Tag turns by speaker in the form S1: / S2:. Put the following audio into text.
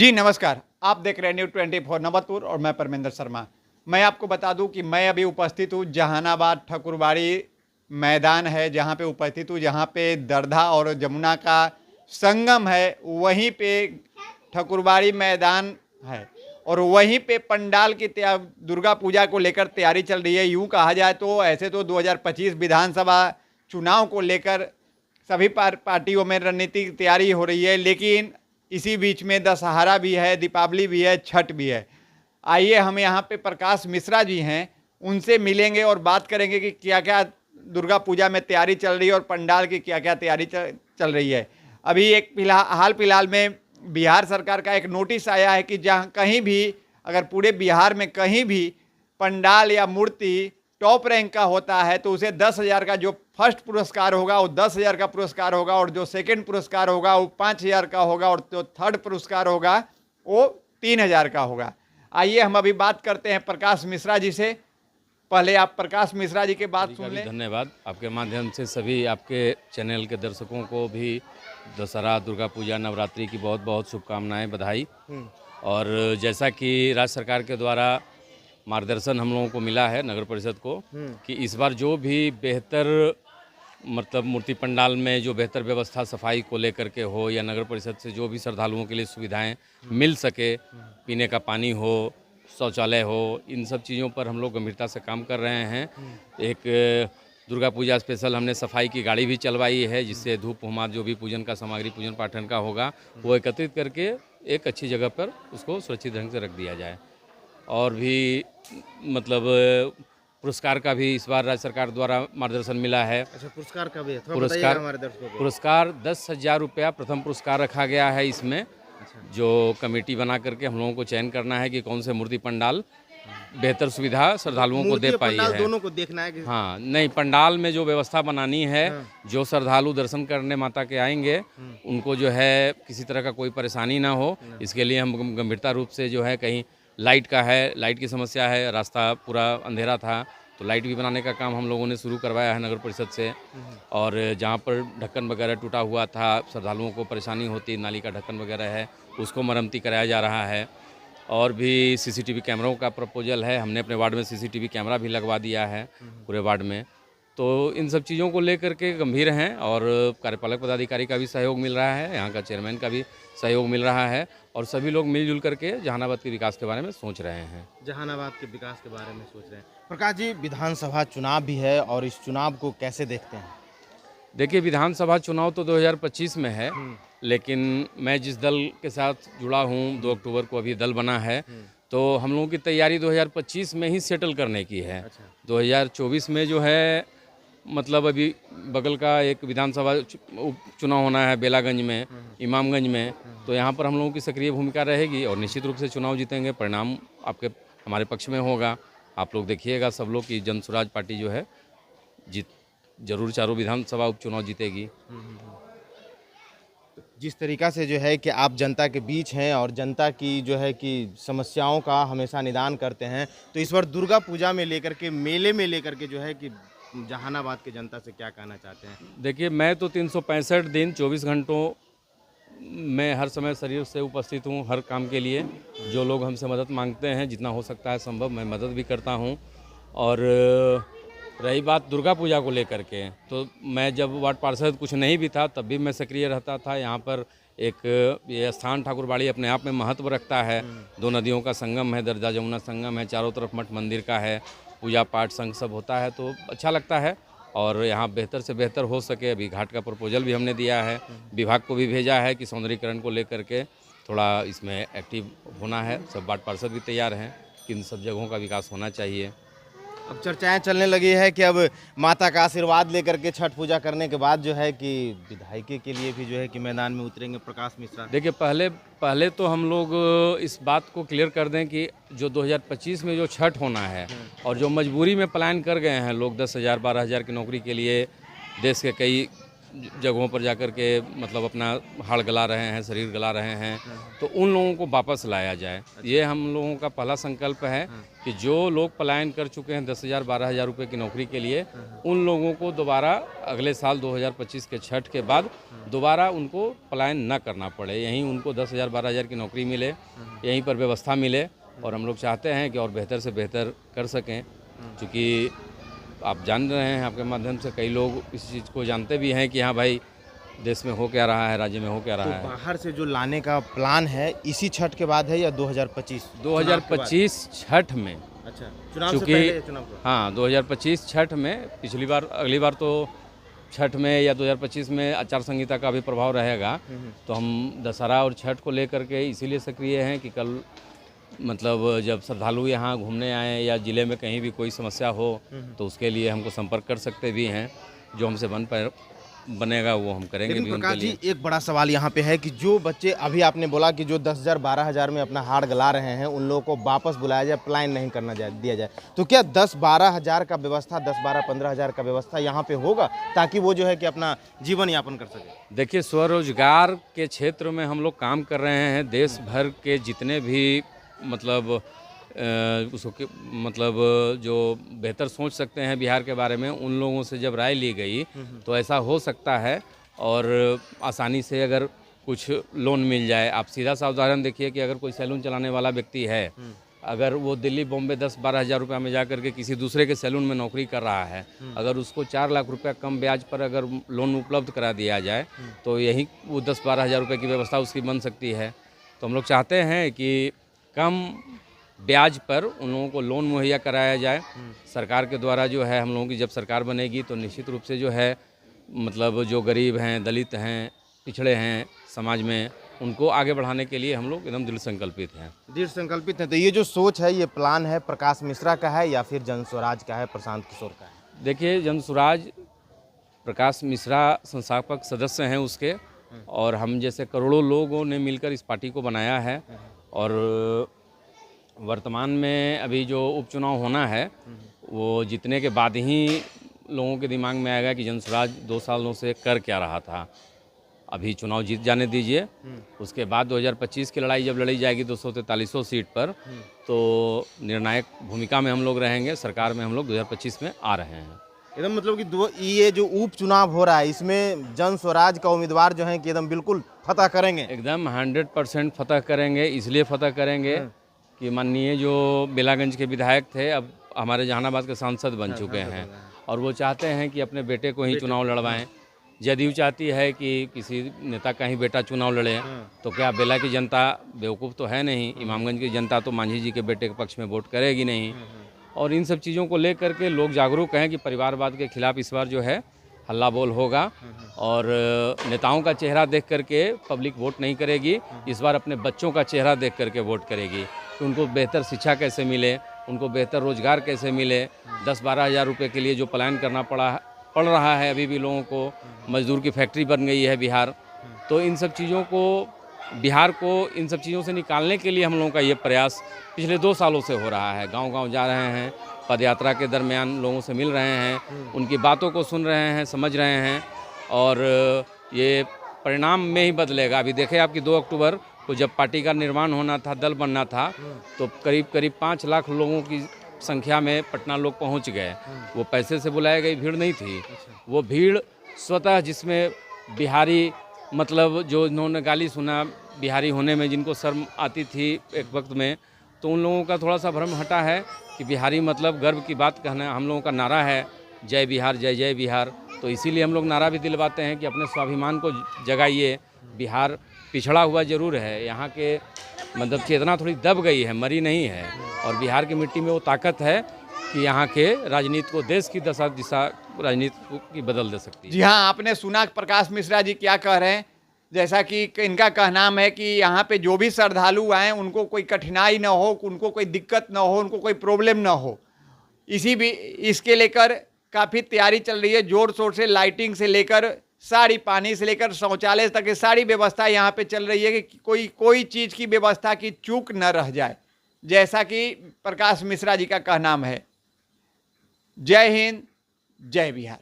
S1: जी नमस्कार, आप देख रहे हैं न्यूज़ 24 नवतपुर और मैं परमेंद्र शर्मा। मैं आपको बता दूं कि मैं अभी उपस्थित हूं जहानाबाद ठकुरबाड़ी मैदान है, जहां पे उपस्थित हूं, जहां पे दरधा और जमुना का संगम है। वहीं पे ठकुरबाड़ी मैदान है और वहीं पे पंडाल की दुर्गा पूजा को लेकर तैयारी चल रही है। यूँ कहा जाए तो ऐसे तो 2025 विधानसभा चुनाव को लेकर सभी पार्टियों में रणनीतिक तैयारी हो रही है, लेकिन इसी बीच में दशहरा भी है, दीपावली भी है, छठ भी है। आइए हम यहाँ पे प्रकाश मिश्रा जी हैं, उनसे मिलेंगे और बात करेंगे कि क्या क्या दुर्गा पूजा में तैयारी चल रही है और पंडाल की क्या क्या तैयारी चल रही है। अभी एक हाल फिलहाल में बिहार सरकार का एक नोटिस आया है कि जहाँ कहीं भी, अगर पूरे बिहार में कहीं भी पंडाल या मूर्ति टॉप रैंक का होता है तो उसे 10,000 का, जो फर्स्ट पुरस्कार होगा वो 10,000 का पुरस्कार होगा, और जो सेकंड पुरस्कार होगा वो 5,000 का होगा, और जो थर्ड पुरस्कार होगा वो 3,000 का होगा। आइए हम अभी बात करते हैं प्रकाश मिश्रा जी से। पहले आप प्रकाश मिश्रा जी के बात सुन लें।
S2: धन्यवाद। आपके माध्यम से सभी आपके चैनल के दर्शकों को भी दशहरा, दुर्गा पूजा, नवरात्रि की बहुत बहुत शुभकामनाएं, बधाई। और जैसा कि राज्य सरकार के द्वारा मार्गदर्शन हम लोगों को मिला है नगर परिषद को कि इस बार जो भी बेहतर मतलब मूर्ति पंडाल में जो बेहतर व्यवस्था सफाई को लेकर के हो, या नगर परिषद से जो भी श्रद्धालुओं के लिए सुविधाएं मिल सके, पीने का पानी हो, शौचालय हो, इन सब चीज़ों पर हम लोग गंभीरता से काम कर रहे हैं। एक दुर्गा पूजा स्पेशल हमने सफाई की गाड़ी भी चलवाई है, जिससे धूप हुमाद जो भी पूजन का सामग्री, पूजन पाठन का होगा, वो एकत्रित करके एक अच्छी जगह पर उसको सुरक्षित ढंग से रख दिया जाए। और भी मतलब पुरस्कार का भी इस बार राज्य सरकार द्वारा मार्गदर्शन मिला है।
S3: अच्छा, पुरस्कार का भी है, थोड़ा
S2: पुरस्कार
S3: हमारे दर्शकों को।
S2: पुरस्कार 10,000 रुपया प्रथम पुरस्कार रखा गया है इसमें। जो कमेटी बना करके हम लोगों को चयन करना है कि कौन से मूर्ति पंडाल बेहतर सुविधा श्रद्धालुओं को दे पाई है।
S3: दोनों को देखना है कि
S2: हाँ, नहीं, पंडाल में जो व्यवस्था बनानी है, जो श्रद्धालु दर्शन करने माता के आएंगे उनको जो है किसी तरह का कोई परेशानी ना हो, इसके लिए हम गंभीरता रूप से जो है, कहीं लाइट का है, लाइट की समस्या है, रास्ता पूरा अंधेरा था तो लाइट भी बनाने का काम हम लोगों ने शुरू करवाया है नगर परिषद से। और जहाँ पर ढक्कन वगैरह टूटा हुआ था, श्रद्धालुओं को परेशानी होती, नाली का ढक्कन वगैरह है, उसको मरम्मती कराया जा रहा है। और भी सीसीटीवी कैमरों का प्रपोजल है, हमने अपने वार्ड में सीसीटीवी कैमरा भी लगवा दिया है पूरे वार्ड में। तो इन सब चीज़ों को लेकर के गंभीर हैं, और कार्यपालक पदाधिकारी का भी सहयोग मिल रहा है, यहाँ का चेयरमैन का भी सहयोग मिल रहा है, और सभी लोग मिलजुल करके जहानाबाद के विकास के बारे में सोच रहे हैं।
S3: जहानाबाद के विकास के बारे में सोच रहे हैं। प्रकाश जी, विधानसभा चुनाव भी है और इस चुनाव को कैसे देखते हैं?
S2: देखिए, विधानसभा चुनाव तो 2025 में है, लेकिन मैं जिस दल के साथ जुड़ा हूँ, 2 अक्टूबर को अभी दल बना है, तो हम लोगों की तैयारी 2025 में ही सेटल करने की है। 2024 में जो है, मतलब अभी बगल का एक विधानसभा चुनाव होना है बेलागंज में, इमामगंज में, तो यहाँ पर हम लोगों की सक्रिय भूमिका रहेगी और निश्चित रूप से चुनाव जीतेंगे। परिणाम आपके हमारे पक्ष में होगा। आप लोग देखिएगा सब लोग कि जन स्वराज पार्टी जो है जरूर चारों विधानसभा उपचुनाव जीतेगी।
S3: जिस तरीक़ा से जो है कि आप जनता के बीच हैं और जनता की जो है कि समस्याओं का हमेशा निदान करते हैं, तो इस बार दुर्गा पूजा में लेकर के, मेले में लेकर के जो है कि जहानाबाद के जनता से क्या कहना चाहते हैं?
S2: देखिए, मैं तो 365 दिन 24 घंटों में हर समय शरीर से उपस्थित हूँ हर काम के लिए। जो लोग हमसे मदद मांगते हैं, जितना हो सकता है संभव, मैं मदद भी करता हूँ। और रही बात दुर्गा पूजा को लेकर के, तो मैं जब वार्ड पार्षद कुछ नहीं भी था तब भी मैं सक्रिय रहता था। यहाँ पर एक ये स्थान ठाकुरबाड़ी अपने आप में महत्व रखता है। 2 नदियों का संगम है, दरजा जमुना संगम है, चारों तरफ मठ मंदिर का है, पूजा पाठ संग सब होता है, तो अच्छा लगता है। और यहाँ बेहतर से बेहतर हो सके, अभी घाट का प्रपोजल भी हमने दिया है, विभाग को भी भेजा है कि सौंदर्यीकरण को लेकर के थोड़ा इसमें एक्टिव होना है। सब वार्ड पार्षद भी तैयार हैं कि इन सब जगहों का विकास होना चाहिए।
S3: अब चर्चाएं चलने लगी है कि अब माता का आशीर्वाद लेकर के छठ पूजा करने के बाद जो है कि विधायकी के लिए भी जो है कि मैदान में उतरेंगे प्रकाश मिश्रा।
S2: देखिए, पहले तो हम लोग इस बात को क्लियर कर दें कि जो 2025 में जो छठ होना है, और जो मजबूरी में प्लान कर गए हैं लोग 10,000 12,000 की नौकरी के लिए देश के कई जगहों पर जाकर के मतलब अपना हाड़ गला रहे हैं, शरीर गला रहे हैं, तो उन लोगों को वापस लाया जाए। ये हम लोगों का पहला संकल्प है कि जो लोग पलायन कर चुके हैं 10,000 12,000 रुपये की नौकरी के लिए, उन लोगों को दोबारा अगले साल 2025 के छठ के बाद दोबारा उनको पलायन न करना पड़े, यहीं उनको 10,000 12,000 की नौकरी मिले, यहीं पर व्यवस्था मिले। और हम लोग चाहते हैं कि और बेहतर से बेहतर कर सकें, क्योंकि आप जान रहे हैं, आपके माध्यम से कई लोग इस चीज़ को जानते भी हैं कि हाँ भाई देश में हो क्या रहा है, राज्य में हो क्या
S3: तो
S2: रहा है।
S3: बाहर से जो लाने का प्लान है इसी छठ के बाद है या 2025?
S2: 2025 छठ में,
S3: अच्छा, चुनाव से
S2: चूँकि
S3: पहले या चुनाव के बाद?
S2: हाँ 2025 छठ में, पिछली बार अगली बार तो छठ में या 2025 में आचार संहिता का भी प्रभाव रहेगा, तो हम दशहरा और छठ को लेकर के इसीलिए सक्रिय हैं कि कल मतलब जब श्रद्धालु यहाँ घूमने आएँ या ज़िले में कहीं भी कोई समस्या हो तो उसके लिए हमको संपर्क कर सकते भी हैं। जो हमसे बनेगा वो हम करेंगे
S3: लेकिन
S2: भी उनके
S3: प्रकाश जी,
S2: लिए।
S3: एक बड़ा सवाल यहाँ पे है कि जो बच्चे अभी आपने बोला कि जो 10,000 12,000 में अपना हाड़ गला रहे हैं, उन लोगों को वापस बुलाया जाए, पलायन नहीं करना दिया जाए, तो क्या 10-12,000 का व्यवस्था, 10-12-15,000 का व्यवस्था यहाँ पे होगा ताकि वो जो है कि अपना जीवन यापन कर सके?
S2: देखिए, स्वरोजगार के क्षेत्र में हम लोग काम कर रहे हैं। देश भर के जितने भी मतलब उसको मतलब जो बेहतर सोच सकते हैं बिहार के बारे में, उन लोगों से जब राय ली गई तो ऐसा हो सकता है। और आसानी से अगर कुछ लोन मिल जाए, आप सीधा सा उदाहरण देखिए कि अगर कोई सैलून चलाने वाला व्यक्ति है, अगर वो दिल्ली बॉम्बे 10-12 हज़ार रुपये में जा करके किसी दूसरे के सैलून में नौकरी कर रहा है, अगर उसको 4 लाख रुपया कम ब्याज पर अगर लोन उपलब्ध करा दिया जाए तो यही वो 10-12 हज़ार रुपये की व्यवस्था उसकी बन सकती है। तो हम लोग चाहते हैं कि कम ब्याज पर उन लोगों को लोन मुहैया कराया जाए सरकार के द्वारा। जो है हम लोगों की जब सरकार बनेगी तो निश्चित रूप से जो है मतलब जो गरीब हैं, दलित हैं, पिछड़े हैं समाज में, उनको आगे बढ़ाने के लिए हम लोग एकदम दृढ़ संकल्पित हैं।
S3: दृढ़ संकल्पित है। तो ये जो सोच है, ये प्लान है, प्रकाश मिश्रा का है या फिर जन स्वराज का है, प्रशांत किशोर का है?
S2: देखिए, जन स्वराज प्रकाश मिश्रा संस्थापक सदस्य हैं उसके, और हम जैसे करोड़ों लोगों ने मिलकर इस पार्टी को बनाया है। और वर्तमान में अभी जो उपचुनाव होना है वो जीतने के बाद ही लोगों के दिमाग में आएगा कि जन स्वराज 2 सालों से कर क्या रहा था। अभी चुनाव जीत जाने दीजिए, उसके बाद 2025 की लड़ाई जब लड़ी जाएगी 243 सीट पर, तो निर्णायक भूमिका में हम लोग रहेंगे। सरकार में हम लोग 2025 में आ रहे हैं।
S3: एकदम मतलब कि ये जो उपचुनाव हो रहा है, इसमें जन स्वराज का उम्मीदवार जो है कि एकदम बिल्कुल फतह करेंगे।
S2: एकदम 100% फतह करेंगे। इसलिए फतह करेंगे कि माननीय जो बेलागंज के विधायक थे, अब हमारे जहानाबाद के सांसद बन चुके हैं, और वो चाहते हैं कि अपने बेटे को ही चुनाव लड़वाएं। जदयू चाहती है कि किसी नेता का ही बेटा चुनाव लड़े, तो क्या बेला की जनता बेवकूफ़ तो है नहीं, इमामगंज की जनता तो मांझी जी के बेटे के पक्ष में वोट करेगी नहीं। और इन सब चीज़ों को लेकर के लोग जागरूक हैं कि परिवारवाद के खिलाफ इस बार जो है हल्ला बोल होगा, और नेताओं का चेहरा देख करके पब्लिक वोट नहीं करेगी, इस बार अपने बच्चों का चेहरा देख करके वोट करेगी कि उनको बेहतर शिक्षा कैसे मिले, उनको बेहतर रोजगार कैसे मिले। 10-12 हज़ार रुपये के लिए जो पलायन करना पड़ रहा है अभी भी लोगों को, मजदूर की फैक्ट्री बन गई है बिहार। तो इन सब चीज़ों को, बिहार को इन सब चीज़ों से निकालने के लिए हम लोगों का ये प्रयास पिछले 2 सालों से हो रहा है। गांव-गांव जा रहे हैं, पदयात्रा के दरमियान लोगों से मिल रहे हैं, उनकी बातों को सुन रहे हैं, समझ रहे हैं, और ये परिणाम में ही बदलेगा। अभी देखें आपकी 2 अक्टूबर को जब पार्टी का निर्माण होना था, दल बनना था, तो करीब 5 लाख लोगों की संख्या में पटना लोग पहुंच गए। वो पैसे से बुलाई गई भीड़ नहीं थी, वो भीड़ स्वतः, जिसमें बिहारी मतलब जो इन्होंने गाली सुना बिहारी होने में, जिनको शर्म आती थी एक वक्त में, तो उन लोगों का थोड़ा सा भ्रम हटा है कि बिहारी मतलब गर्व की बात कहना। हम लोगों का नारा है जय बिहार, जय जय बिहार। तो इसीलिए हम लोग नारा भी दिलवाते हैं कि अपने स्वाभिमान को जगाइए। बिहार पिछड़ा हुआ जरूर है, यहाँ के मतलब चेतना थोड़ी दब गई है, मरी नहीं है, और बिहार की मिट्टी में वो ताकत है कि यहाँ के राजनीति को, देश की दशा दिशा राजनीति की बदल दे सकती है।
S1: जी हाँ, आपने सुना प्रकाश मिश्रा जी क्या कह रहे हैं। जैसा कि इनका कहना है कि यहाँ पे जो भी श्रद्धालु आएँ उनको कोई कठिनाई ना हो, उनको कोई दिक्कत ना हो, उनको कोई प्रॉब्लम ना हो। इसके लेकर काफ़ी तैयारी चल रही है जोर शोर से। लाइटिंग से लेकर सारी, पानी से लेकर शौचालय तक की सारी व्यवस्था यहाँ पे चल रही है कि कोई चीज़ की व्यवस्था की चूक न रह जाए, जैसा कि प्रकाश मिश्रा जी का कहना है। जय हिंद, जय बिहार।